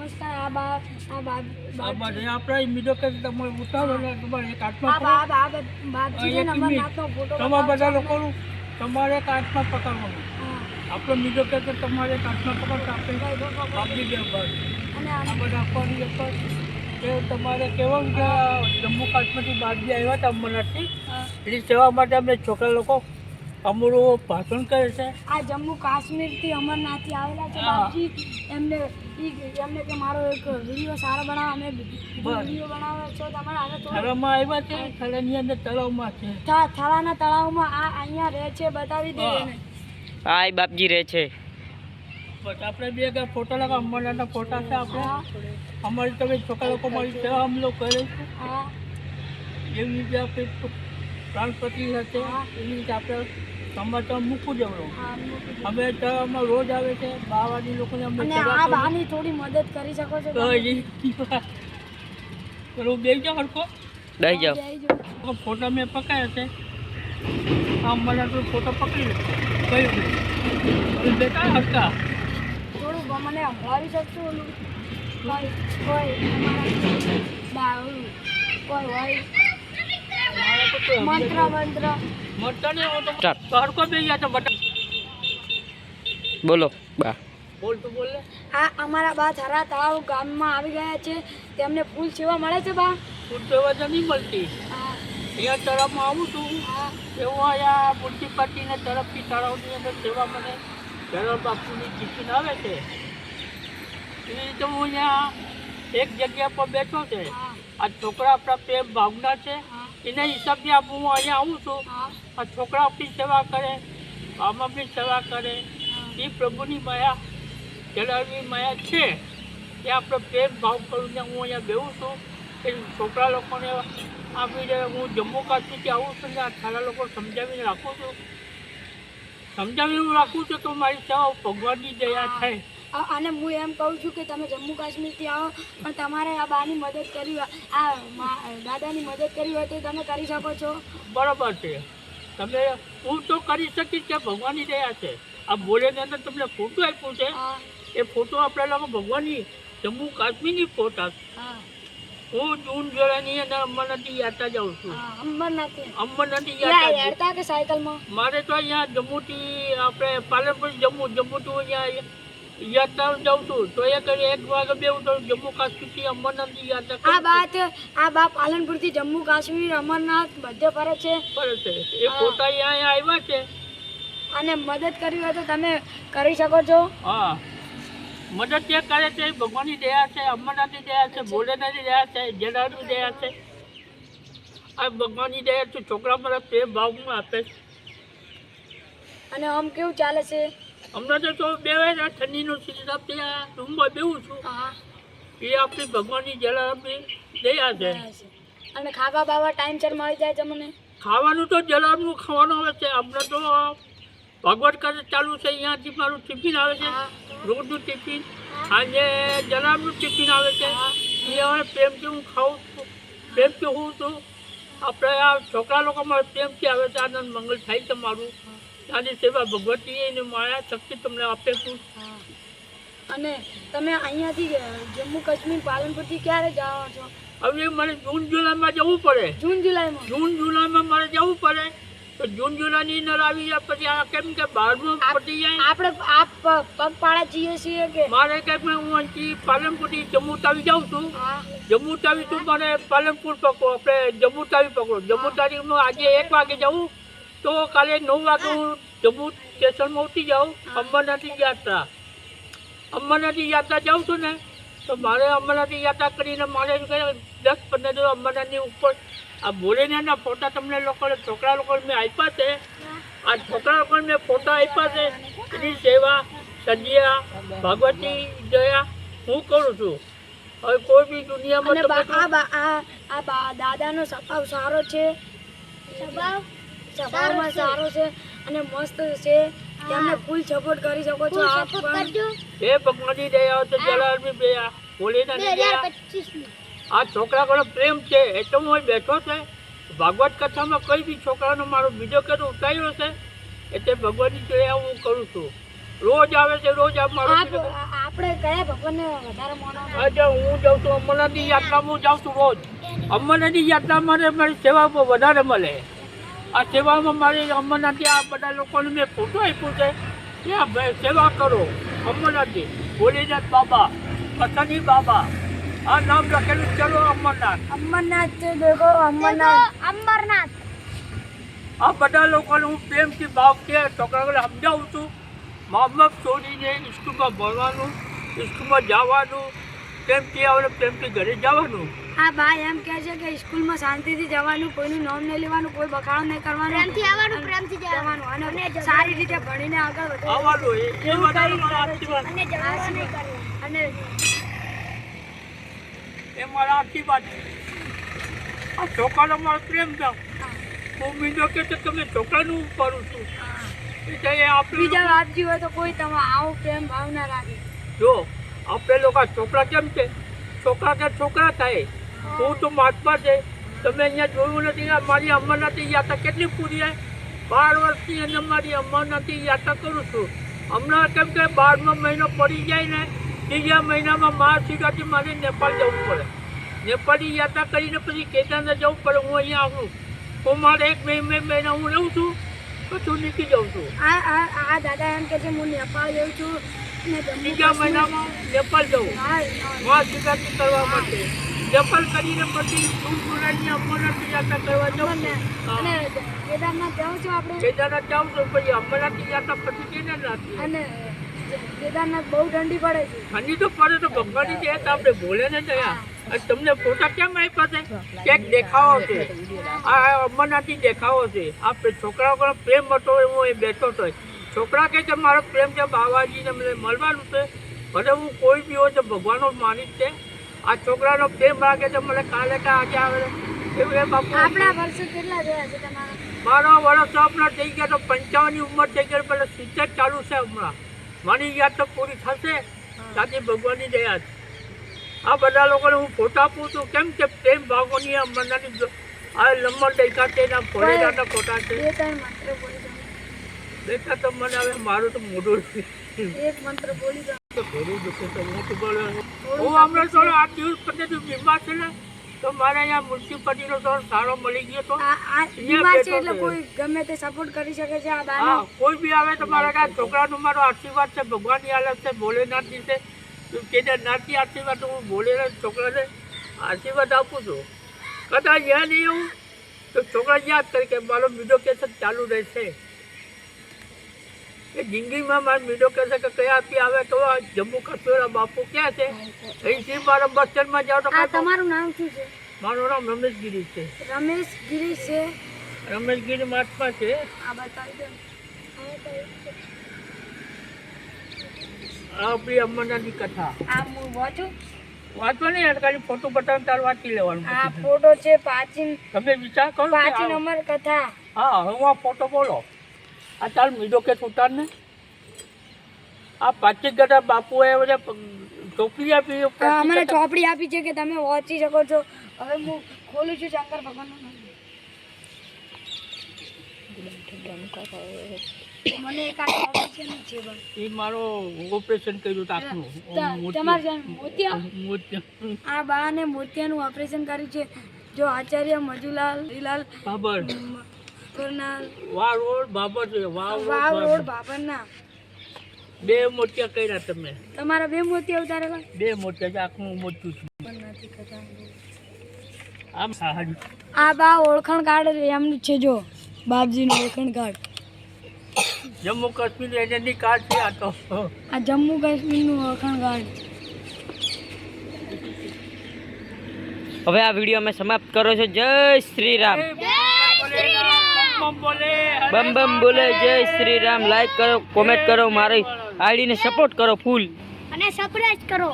નમસ્કાર આ બા આપણે મીડિયો કે તમારે ઉતારો ને તમારે એક હાથમાં બાપજી નંબર નાખો ફોટો તમારા બધા લોકોનું તમારે એક હાથમાં પકડવાનું. આપણે મીડિયો કે તમારે એક હાથમાં પકડતા આપણે આપી દેવા. અને આ બધા આપવાની ઉપર કે તમારે કહેવાનું કે જમ્મુ કાશ્મીરથી બહારથી આવ્યા હતા અમરનાથથી એની સેવા માટે અમે છોકરા લોકો અમારું ભાષણ કરે છે. આ જમ્મુ કાશ્મીરથી અમરનાથથી આવેલા છે બાપજી. એમને કે મારો એક વિડીયો સારો બનાવો. અમે વિડીયો બનાવે છો તમારા આગળ થરામાં આવ્યા છે. થરાની અંદર તળાવમાં છે. થરાના તળાવમાં આ અહીંયા રહે છે બતાવી દે એને. હા એ બાપજી રહે છે. બસ આપણે બે ફોટા લગા અમરનાથના ફોટા છે. આપણે અમારી તમે છોકરા લોકો મારી સેવા અમે લોકો કરે છે. હા એવી રીતે આપણે પ્રાણ પ્રતિ હશે એવી રીતે આપણે સમાચાર મૂકવું જવાનું. અમે તળાવમાં રોજ આવે છે બાવાની લોકોને અમે અને આ બાની થોડી મદદ કરી શકો છો પેલું બે જાઓ હરકો દઈ જાઓ. ફોટા મેં પકાયા છે. આમ મને તો ફોટો પકડી લે કયું બેટા હરકા થોડું મને સંભાળી શકશો ઓલું કોઈ મંત્ર હરકો બે ગયા તો બટા બોલો બા. બોલ તું બોલ લે. આ અમારા બા થરા તળાવ ગામમાં આવી ગયા છે. તેમને ફૂલ સેવા મળે છે બા. ફૂલ સેવા તો નહીં મળતી. અહીંયા તળાવમાં આવું છું એવું અહીંયા મ્યુનિસિપાલિટીના તરફથી તળાવની અંદર સેવા મને જલાલ બાપુની ટિફિન આવે છે. એવી રીતે હું અહીંયા એક જગ્યા પર બેઠો છે. આ છોકરા આપણા પ્રેમ ભાવના છે એના હિસાબથી હું અહીંયા આવું છું. આ છોકરા આપણી સેવા કરે આમાં બી સેવા કરે એ પ્રભુની માયા જલાલની માયા છે એ આપણે પ્રેમ ભાવ કરીને હું અહીંયા બેહું છું. એ છોકરા લોકોને આપીને હું જમ્મુ કાશ્મીરથી આવું છું ને આ સારા લોકો સમજાવીને રાખું છું. તો મારી સેવા ભગવાનની દયા થાય. અને હું એમ કહું છું કે તમે જમ્મુ કાશ્મીરથી આવો પણ તમારે આ બાની મદદ કરી આ દાદાની મદદ કરી હોય તો તમે કરી શકો છો. બરાબર છે. તમે હું તો કરી શકીશ કે ભગવાનની દયા છે. આ બોલેની અંદર તમને ફોટો આપ્યું છે એ ફોટો આપણે લોકો ભગવાનની જમ્મુ કાશ્મીરની ફોટા. હું જૂન જુલાઈની અંદર અમરનાથની યાત્રા જાઉં છું. અમરનાથની યાત્રા કે સાયકલમાં મારે તો અહીંયા જમ્મુથી આપણે પાલનપુર જમ્મુથી અહીંયા યાત્રા જાઉં છું તો એક વાગે બેવું તો જમ્મુ કાશ્મીરથી અમરનાથની યાત્રા આ બા પાલનપુરથી જમ્મુ કાશ્મીર અમરનાથ બધે ફરે છે. એ ફોટા અહીંયા આવ્યા છે અને મદદ કરવી હોય તો તમે કરી શકો છો. હા મદદ જે કરે છે ભગવાનની દયા છે અમરનાથની દયા છે ભોલેનાથની દયા છે જલાલની દયા છે. આ ભગવાનની દયા છે. છોકરા મારા પ્રેમ ભાવમાં આપે છે. અને આમ કેવું ચાલે છે હમણાં તો બે ઠંડીનું સીઝન ત્યાં રૂમમાં બેવું છું. એ આપણી ભગવાનની જલાલની દયા છે. અને ખાવા બાવા ટાઈમસર મળી જાય તમને. ખાવાનું તો જલાલનું ખાવાનું આવે છે. હમણાં તો ભગવત કરે ચાલુ છે. અહીંયાથી મારું ટિફિન આવે છે રોજનું ટિફિન. આજે જલાલનું ટિફિન આવે છે એ હવે પ્રેમથી હું ખાઉં છું પ્રેમથી હું છું. આપણે આ છોકરા લોકો મારે પ્રેમથી આવે છે. આનંદ મંગળ થાય છે મારું. આની સેવા ભગવતી એની માયા શક્તિ તમને આપે છું. અને તમે અહીંયાથી જમ્મુ કાશ્મીર પાલનપુરથી ક્યારે જાઓ છો? હવે મને જૂન જુલાઈમાં જવું પડે. જૂન જુલાઈમાં મારે જવું પડે તો જૂન જુલાઈની અંદર આવી જાય પછી આ કેમ કે 12મું પતી જાય. આપણે પગપાળા જઈએ છીએ કે મારે કંઈક હું અહીંથી પાલનપુરથી જમ્મુ તાવી જાઉં છું. જમ્મુ તાવી તું મને પાલનપુર પકડો આપણે જમ્મુ તાવી પકડો. જમ્મુ તાવીમાં આજે 1 વાગે જવું તો કાલે 9 વાગે હું જમ્મુ સ્ટેશનમાં ઉતરી જાઉં. અમરનાથની યાત્રા જાઉં છું ને તો મારે અમરનાથની યાત્રા કરીને મારે 10-15 અમરનાથની ઉપર આ ભોલેનાથના ફોટા તમને લોકોને છોકરા લોકોને મેં આપ્યા છે. આ છોકરા લોકોને મેં ફોટા આપ્યા છે. એની સેવા સંજ્યા ભગવતી દયા હું કરું છું. હવે કોઈ બી દુનિયામાં દાદાનો સ્વભાવ સારો છે. સ્વભાવમાં સારો છે અને મસ્ત છે. તેમને ફૂલ સપોર્ટ કરી શકો છો. હે ભગવાનની દયા તો જલાલની દયા ભોલેનાથની દયા. આ છોકરા કોનો પ્રેમ છે એટલે હું બેઠો છે. ભાગવત કથામાં કઈ બી છોકરાનો મારો બીજો કેતો ઉતાર્યો છે એટલે ભગવાનની દયા હું કરું છું. રોજ આવે છે રોજ મારો આપણે કયા ભગવાનને વધારે માનો છો? આજે હું જાઉં છું અમરનાથની યાત્રામાં, હું જાઉં છું રોજ. અમરનાથની યાત્રામાં મારી સેવા બહુ વધારે મળે. આ સેવામાં મારી અમરનાથની આ બધા લોકોને મેં ફોટો આપ્યું છે કે આ ભાઈ સેવા કરો અમરનાથની. ભોલેનાથ બાબા, પથની બાબા, આ નામ લખેલું. ચલો અમરનાથ. અમરનાથ છે, દેખો અમરનાથ. અમરનાથ આ બધા લોકોને હું પ્રેમથી ભાવથી છોકરાઓને સમજાવું છું. મા બાપ છોડીને સ્કૂલમાં ભણવાનું, સ્કૂલમાં જવાનું, પ્રેમથી આવે પ્રેમથી ઘરે જવાનું. આ ભાઈ એમ કહે છે કે સ્કૂલમાં શાંતિથી જવાનું, કોઈનું નામ નહીં લેવાનું, કોઈ બખાડો નહીં કરવાનું, પ્રેમથી આવવાનું, પ્રેમથી જવાનું અને સારી રીતે ભણીને આગળ વધવાનું. આવવાનું એ બધા મારા આશીર્વાદ. અને એ મારા આશીર્વાદ. આ છોકરાનો મારો પ્રેમ છે. હું બીજો કે તમે છોકરાનું કરું છું. એટલે એ આપણે બીજા વાતજી હોય તો કોઈ તમે આવો પ્રેમ ભાવ ના રાખે. જો આપણે લોકો છોકરા કેમ છે, છોકરા કે છોકરા થાય. હું તો મહાત્મા છે. તમે અહીંયા જોયું નથી, મારી અમરનાથની યાત્રા કેટલી પૂરી છે. 12 વર્ષની અંદર મારી અમરનાથની યાત્રા કરું છું. હમણાં કેમ કે 12મો મહિનો પડી જાય ને, ત્રીજા મહિનામાં મહાશિવરાત્રી મારે નેપાળ જવું પડે. નેપાળની યાત્રા કરીને પછી કેદારનાથ જવું પડે. હું અહીંયા આવું તો મારે 1 મહિના હું રહું છું, પછી નીકળી જાઉં છું. આ દાદા એમ કે છે હું નેપાળ જઉં છું અને ત્રીજા મહિનામાં નેપાળ જવું મહાશિવરાત્રી કરવા માટે. નેપાળ કરીને પછી જુલાઈની અમરનાથની યાત્રા કરવા જવું અને કેદારનાથ જાઉં છું આપણે. કેદારનાથ જાઉં છું, પછી અમરનાથની યાત્રા પછી કેદારનાથ. અને કેદારનાથ બહુ ઠંડી પડે છે. ઠંડી તો પડે તો ભગવાનની જગ્યાએ તો આપણે ભોલે ને ગયા. અને તમને ફોટા કેમ આપ્યા છે? ક્યાંક દેખાવો છે. આ અમરનાથની દેખાવો છે. આ છોકરાઓ પર પ્રેમ હતો, હું એ બેઠો હતો. છોકરા કહે કે મારો પ્રેમ છે બાબાજીને મને મળવાનું છે. ભલે હું કોઈ બી હોય તો ભગવાનનો માની છે. આ છોકરાનો પ્રેમ લાગે છે મને કાલે કે આજે આવે એવું. એ બાપુ આપણા વર્ષો કેટલા થયા છે તમારા? મારો વર્ષ હમણાં થઈ ગયા તો 55ની ઉંમર થઈ ગઈ, પેલા 70 ચાલુ છે હમણાં. મારી યાદ તો પૂરી થશે સાચી ભગવાનની દયા છે. આ બધા લોકોને હું ફોટા આપું છું. કેમ કે પ્રેમ ભાવોની અમરનાથની આ નંબર દેખા છે એના ભોલેનાથના ફોટા છે. બે ત્રણ મંત્ર બોલી દો. દેખા તો મને હવે મારું તો મોઢું એક મંત્ર બોલી દો. ઘણું દુખે તો હું તો બોલો. હું હમણાં થોડો આ દિવસ પછી બીમાર છે ને, તો મારે અહીંયા મ્યુનિસિપાલિટીનો થોડો સારો મળી ગયો તો. આ બીમાર છે એટલે કોઈ ગમે તે સપોર્ટ કરી શકે છે. આ બાને હા, કોઈ બી આવે તો મારા કાંઈ છોકરાનો મારો આશીર્વાદ છે. ભગવાનની હાલત છે, ભોલેનાથની છે. કેદારનાથની આશીર્વાદ હું ભોલેનાથ છોકરાને આશીર્વાદ આપું છું. કદાચ યાદ નહીં એવું તો છોકરા યાદ કરે કે મારો મ્યુનિકેશન ચાલુ રહેશે. એ જિંદગીમાં મારે મ્યુનિકેશન કે કયા આપી આવે તો જમ્મુ કાશ્મીર બાપુ ક્યાં છે અહીંથી મારા બસ સ્ટેન્ડમાં જાઓ તો. આ તમારું નામ શું છે? મારું નામ રમેશગીરી છે. રમેશગીરી છે. રમેશગીરી મહાત્મા છે. આ બતાવી દો. આ આપણી અમરનાથની કથા આ હું વાંચું. વાંચવા નહીં યાર, ખાલી ફોટો બતાવીને તાર વાંચી લેવાનું. આ ફોટો છે પ્રાચીન તમે વિચાર કરો કે પ્રાચીન આ- અમર કથા. હા, હું આ ફોટો બોલો. આ ચાલ મીડો કે ઉતાર ને. આ પાછી ગઢા બાપુએ બધા ચોપડી આપી. મને ચોપડી આપી છે કે તમે વાંચી શકો છો. હવે હું ખોલું છું શંકર ભગવાનનું નામ. મને એક આ ઓપરેશન છે બસ. એ મારો ઓપરેશન કર્યું હતું આખું. તમારે જેમ મોતિયા મોતિયા આ બાને મોતિયાનું ઓપરેશન કર્યું છે. જો આચાર્ય મજુલાલ હરિલાલ બાબર કરનાલ વાવ રોડ બાબર છે. વાવ વાવ રોડ બાબરના 2 મોતિયા કર્યા તમે. તમારા 2 મોતિયા ઉતારેલા? 2 મોતિયા છે. આખું મોતું છું પણ નથી ખબર. આમ સાહાડી. આ બા ઓળખાણ કાર્ડ એમનું છે. જો બાપજીનું ઓળખાણ કાર્ડ. જમ્મુ કાશ્મીર એજન્ટની કાર્ડ છે આ તો. આ જમ્મુ કાશ્મીરનું ઓળખાણ કાર્ડ. હવે આ વિડીયો અમે સમાપ્ત કરો છો. જય શ્રી રામ. બમ બમ બોલે. જય શ્રી રામ. લાઈક કરો, કોમેન્ટ કરો, મારી આઈડીને સપોર્ટ કરો ફૂલ અને સબસ્ક્રાઇબ કરો.